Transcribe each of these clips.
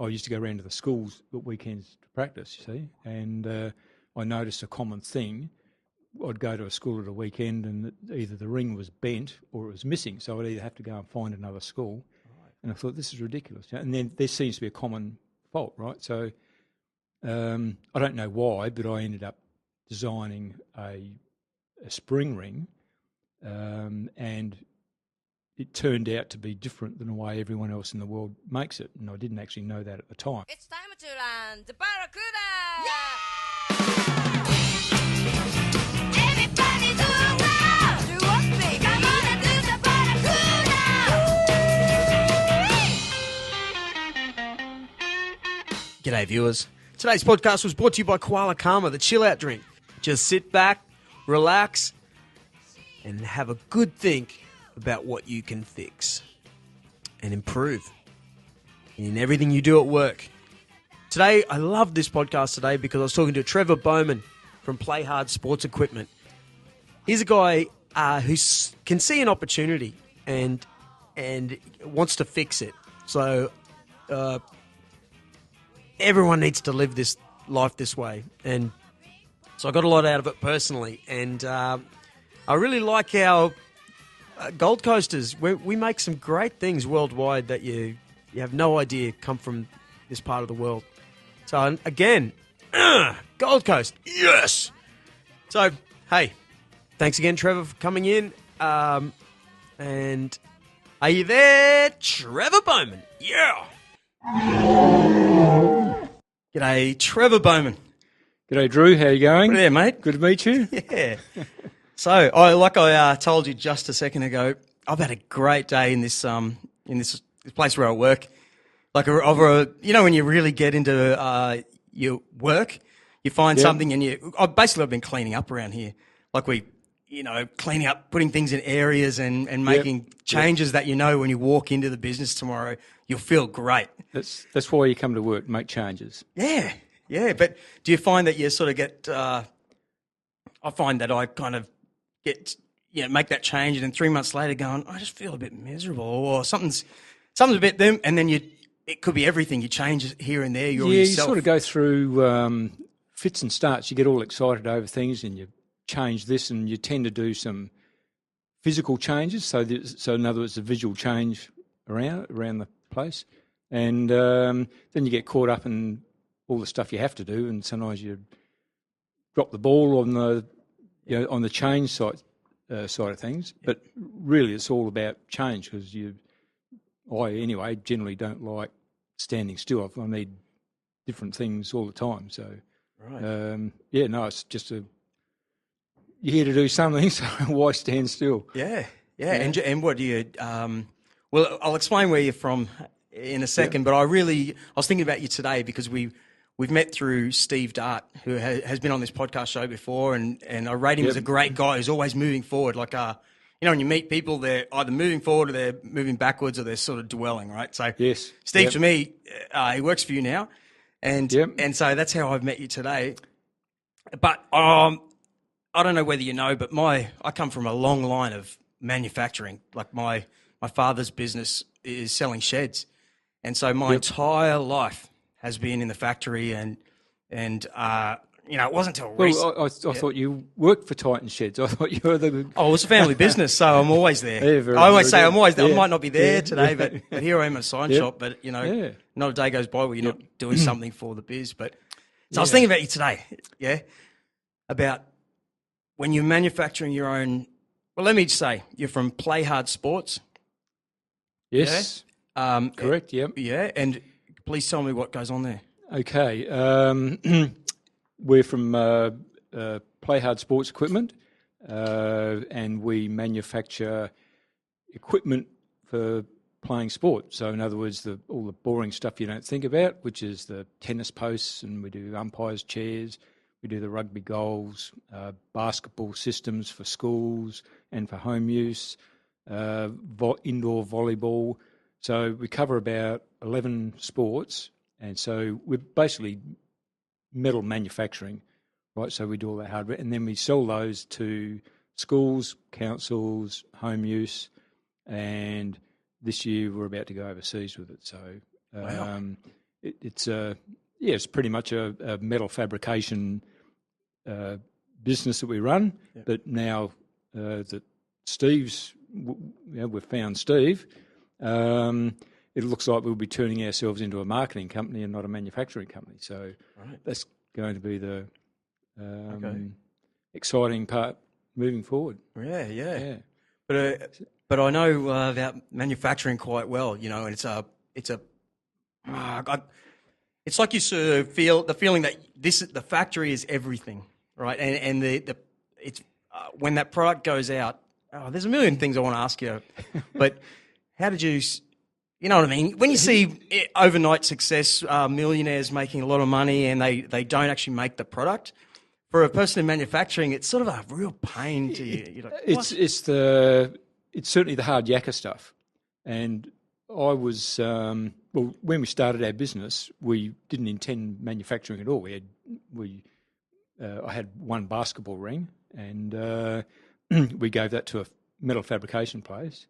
I used to go around to the schools at weekends to practice, you see, and I noticed a common thing. I'd go to a school at a weekend and either the ring was bent or it was missing, so I'd either have to go and find another school. Right. And I thought, this is ridiculous. And then there seems to be a common fault, right? So I don't know why, but I ended up designing a spring ring, and it turned out to be different than the way everyone else in the world makes it, and I didn't actually know that at the time. It's time to run the Barracuda! Yeah! Everybody do well! Do what, baby? Come on and do the Barracuda! G'day, viewers. Today's podcast was brought to you by Koala Karma, the chill-out drink. Just sit back, relax, and have a good think about what you can fix and improve in everything you do at work. Today, I love this podcast today because I was talking to Trevor Bowman from Play Hard Sports Equipment. He's a guy who can see an opportunity and wants to fix it. So everyone needs to live this life this way. And so I got a lot out of it personally. And I really like our Gold Coasters. We make some great things worldwide that you have no idea come from this part of the world. So again, Gold Coast, yes! So, hey, thanks again, Trevor, for coming in. And are you there, Trevor Bowman? Yeah! G'day, Trevor Bowman. G'day, Drew. How you going? Good there, mate. Good to meet you. Yeah. So, I told you just a second ago, I've had a great day in this place where I work. Like when you really get into your work, you find something, and I've been cleaning up around here. Like cleaning up, putting things in areas, and making changes that when you walk into the business tomorrow, you'll feel great. That's why you come to work, make changes. Yeah. But do you find that you sort of get? I find that I kind of get make that change, and then 3 months later, going, I just feel a bit miserable, or something's a bit them, and then it could be everything. You change here and there. You sort of go through fits and starts. You get all excited over things, and you change this, and you tend to do some physical changes. So in other words, a visual change around the place, and then you get caught up in all the stuff you have to do, and sometimes you drop the ball on the on the change side of things. But really, it's all about change, because I anyway generally don't like standing still. I need different things all the time. So right, it's just you're here to do something, so why stand still? Yeah. And what do you? Well, I'll explain where you're from in a second. But I was thinking about you today because we've met through Steve Dart, who has been on this podcast show before, and I rate him as a great guy who's always moving forward. Like when you meet people, they're either moving forward or they're moving backwards, or they're sort of dwelling, right? So yes, Steve, to me, he works for you now, and so that's how I've met you today. But I don't know whether you know, but I come from a long line of manufacturing. Like my father's business is selling sheds, and so my entire life has been in the factory, and it wasn't until recently. I thought you worked for Titan Sheds. I thought you were the. Oh, it's a family business, so I'm always there. Yeah, I always say good. I'm always there. Yeah. I might not be there today, but here I am at a sign shop. But not a day goes by where you're not doing something for the biz. But so I was thinking about you today, about when you're manufacturing your own. Well, let me just say you're from Play Hard Sports. Yes. Yeah? Correct. Yep. Yeah, and please tell me what goes on there. Okay. We're from Play Hard Sports Equipment, and we manufacture equipment for playing sport. So in other words, all the boring stuff you don't think about, which is the tennis posts, and we do umpires' chairs, we do the rugby goals, basketball systems for schools and for home use, indoor volleyball. So we cover about 11 sports, and so we're basically metal manufacturing, right? So we do all that hardware, and then we sell those to schools, councils, home use, and this year we're about to go overseas with it. So, wow. it's pretty much a metal fabrication business that we run. Yep. But now that we've found Steve, it looks like we'll be turning ourselves into a marketing company and not a manufacturing company. So that's going to be the exciting part moving forward. Yeah. But I know about manufacturing quite well, and it's like you sort of feel the feeling that the factory is everything, right? And it's when that product goes out. Oh, there's a million things I want to ask you, but how did you? You know what I mean? When you see overnight success, millionaires making a lot of money, and they don't actually make the product. For a person in manufacturing, it's sort of a real pain to you. It's certainly the hard yakka stuff. And I was when we started our business, we didn't intend manufacturing at all. I had one basketball ring, and we gave that to a metal fabrication place,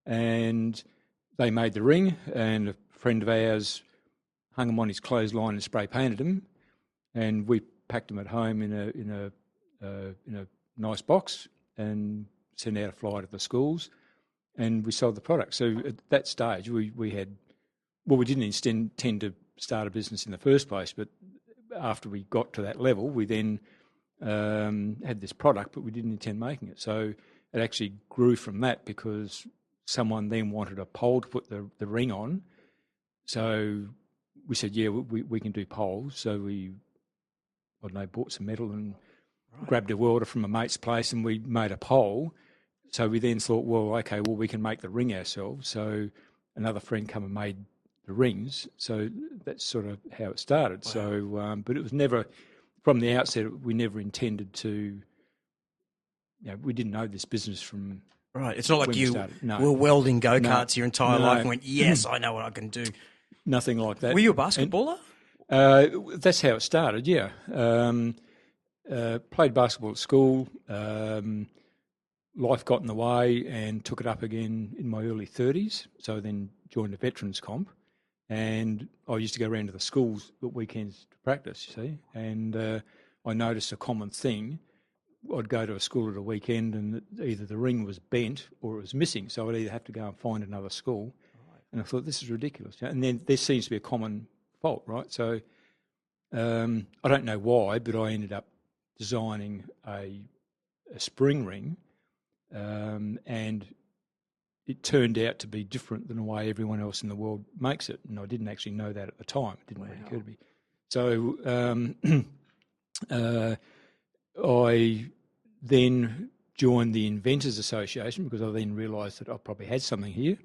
and they made the ring, and a friend of ours hung them on his clothesline and spray painted them, and we packed them at home in a nice box and sent out a flyer to the schools, and we sold the product. So at that stage, we didn't intend to start a business in the first place, but after we got to that level, we then had this product, but we didn't intend making it. So it actually grew from that because someone then wanted a pole to put the ring on. So we said, yeah, we can do poles. So we, bought some metal and grabbed a welder from a mate's place, and we made a pole. So we then thought, we can make the ring ourselves. So another friend come and made the rings. So that's sort of how it started. Wow. So, but it was never, from the outset, we never intended to, we didn't know this business from... Right, it's not like you were welding go-karts your entire life and went, yes, I know what I can do. Nothing like that. Were you a basketballer? That's how it started, yeah. Played basketball at school. Life got in the way and took it up again in my early 30s. So then joined a veterans comp. And I used to go around to the schools at weekends to practice, you see. And I noticed a common thing. I'd go to a school at a weekend and either the ring was bent or it was missing. So I'd either have to go and find another school. Right. And I thought, this is ridiculous. And then there seems to be a common fault, right? So I don't know why, but I ended up designing a spring ring, and it turned out to be different than the way everyone else in the world makes it. And I didn't actually know that at the time. It didn't really occur to me. So I then joined the Inventors Association because I then realised that I probably had something here.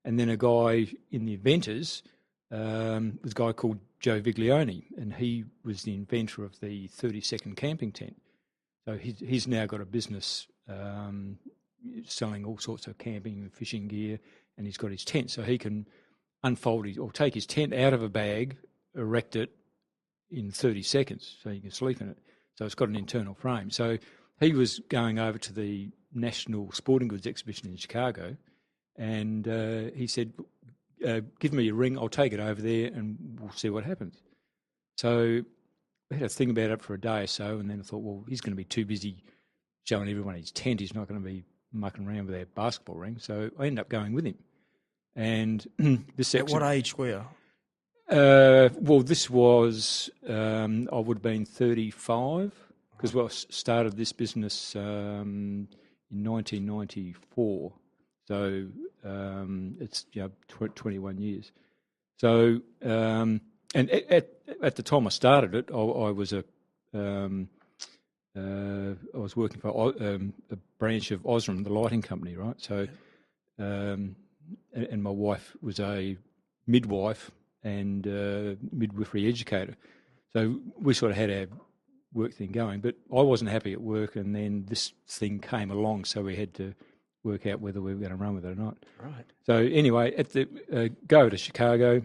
And then a guy in the Inventors was a guy called Joe Viglione, and he was the inventor of the 30-second camping tent. So he's now got a business selling all sorts of camping and fishing gear, and he's got his tent. So he can take his tent out of a bag, erect it in 30 seconds so you can sleep in it. So it's got an internal frame. So he was going over to the National Sporting Goods Exhibition in Chicago, and he said, give me your ring, I'll take it over there and we'll see what happens. So we had a think about it for a day or so, and then I thought, well, he's going to be too busy showing everyone his tent. He's not going to be mucking around with our basketball ring. So I ended up going with him. And this At what age were you? This was, I would have been 35, because I started this business in 1994. So it's 21 years. So and at the time I started it, I was I was working for a branch of Osram, the lighting company, right? So and my wife was a midwife and midwifery educator. So we sort of had our work thing going, but I wasn't happy at work, and then this thing came along, so we had to work out whether we were going to run with it or not. Right. So anyway, at the go to Chicago,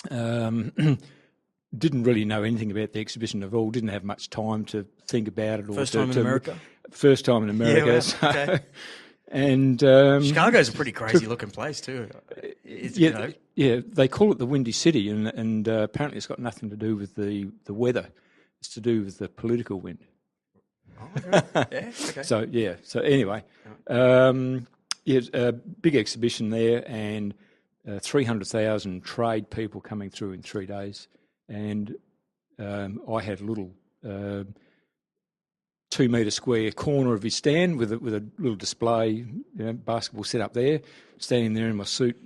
didn't really know anything about the exhibition at all, didn't have much time to think about it. First time in America? First time in America. Yeah, so, okay. And Chicago's a pretty crazy looking place too. It's, you know, yeah, they call it the Windy City, and apparently it's got nothing to do with the weather. It's to do with the political wind. yeah, okay. So anyway, a big exhibition there, and 300,000 trade people coming through in 3 days, and I had a little 2 metre square corner of his stand with a little display, basketball set up there, standing there in my suit,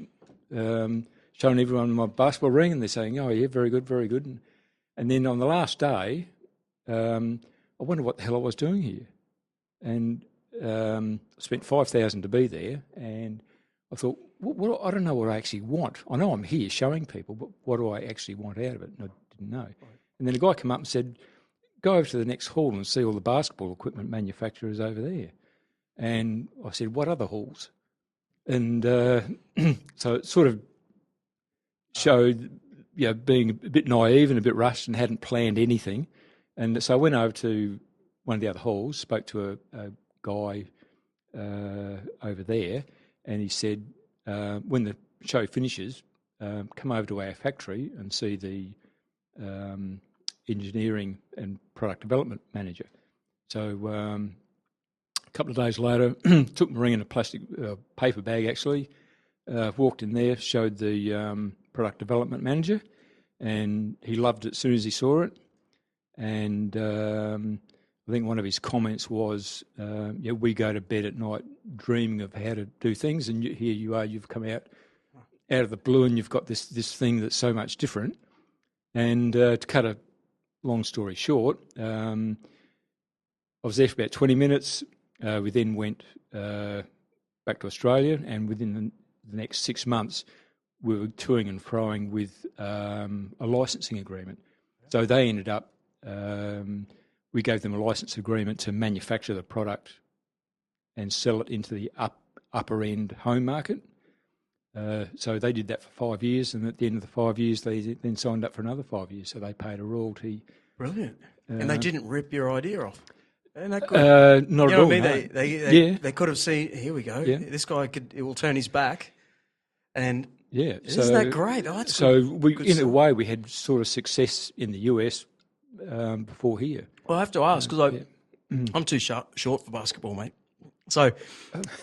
showing everyone my basketball ring, and they're saying, "Oh yeah, very good, very good." And then on the last day, I wonder what the hell I was doing here, and I spent $5,000 to be there, and I thought, I don't know what I actually want. I know I'm here showing people, but what do I actually want out of it? And I didn't know. Right. And then a guy came up and said, "Go over to the next hall and see all the basketball equipment manufacturers over there." And I said, "What other halls?" And so it sort of showed, being a bit naive and a bit rushed and hadn't planned anything. And so I went over to one of the other halls, spoke to a guy over there, and he said, when the show finishes, come over to our factory and see the engineering and product development manager. So a couple of days later, took my ring in a plastic paper bag actually, walked in there, showed the product development manager, and he loved it as soon as he saw it. And I think one of his comments was, we go to bed at night dreaming of how to do things, and here you are, you've come out of the blue and you've got this thing that's so much different. And to cut a long story short, I was there for about 20 minutes. We then went back to Australia, and within the next 6 months, we were toing and froing with a licensing agreement. So they ended up, we gave them a license agreement to manufacture the product and sell it into the upper end home market. So they did that for 5 years, and at the end of the 5 years, they then signed up for another 5 years. So they paid a royalty. Brilliant. And they didn't rip your idea off. And that could, not at all. No. They could have seen, here we go, this guy it will turn his back. And isn't that great? Oh, that's so good. In a way, we had sort of success in the US before here. Well, I have to ask, because I'm too short for basketball, mate. So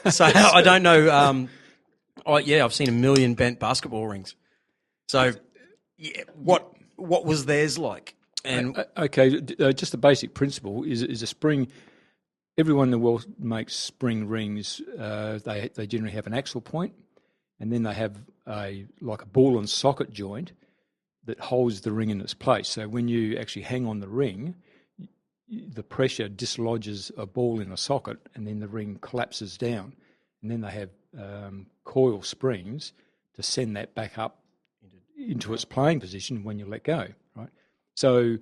I don't know. I've seen a million bent basketball rings. So, what was theirs like? And okay, just the basic principle is a spring. Everyone in the world makes spring rings. They generally have an axle point, and then they have like a ball and socket joint that holds the ring in its place. So when you actually hang on the ring, the pressure dislodges a ball in a socket, and then the ring collapses down. And then they have coil springs to send that back up into its playing position when you let go, right? So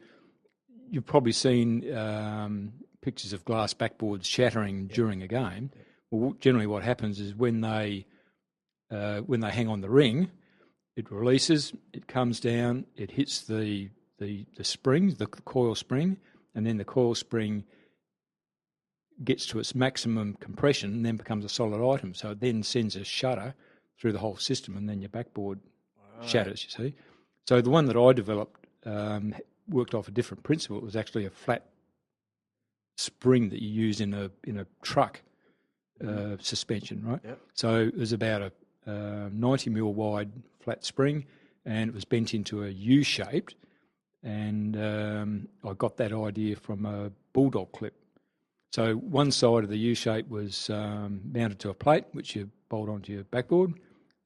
you've probably seen pictures of glass backboards shattering during a game. Well, generally what happens is when they hang on the ring, it releases, it comes down, it hits the springs, the coil spring, and then the coil spring gets to its maximum compression and then becomes a solid item. So it then sends a shudder through the whole system, and then your backboard shatters, you see. So the one that I developed worked off a different principle. It was actually a flat spring that you use in a truck suspension, right? Yep. So it was about a 90 mil wide flat spring, and it was bent into a U-shaped, and I got that idea from a bulldog clip. So one side of the U-shape was mounted to a plate, which you bolt onto your backboard.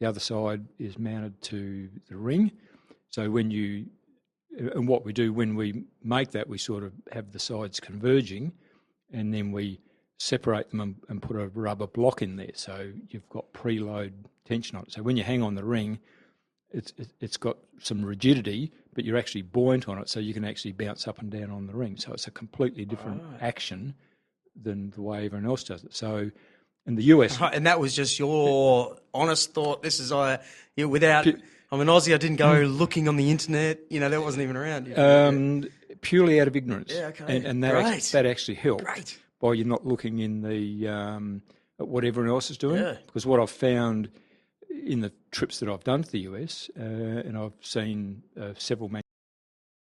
The other side is mounted to the ring. So and what we do when we make that, we sort of have the sides converging, and then we separate them and put a rubber block in there. So you've got preload tension on it. So when you hang on the ring, it's got some rigidity, but you're actually buoyant on it, so you can actually bounce up and down on the ring. So it's a completely different action than the way everyone else does it. So in the US... Right, and that was just your honest thought. This is, without... I'm an Aussie, I didn't go looking on the internet. That wasn't even around. Purely out of ignorance. Yeah, okay. And that actually helped. Great. By you're not looking in the at what everyone else is doing. Yeah. Because what I've found in the trips that I've done to the US, and I've seen several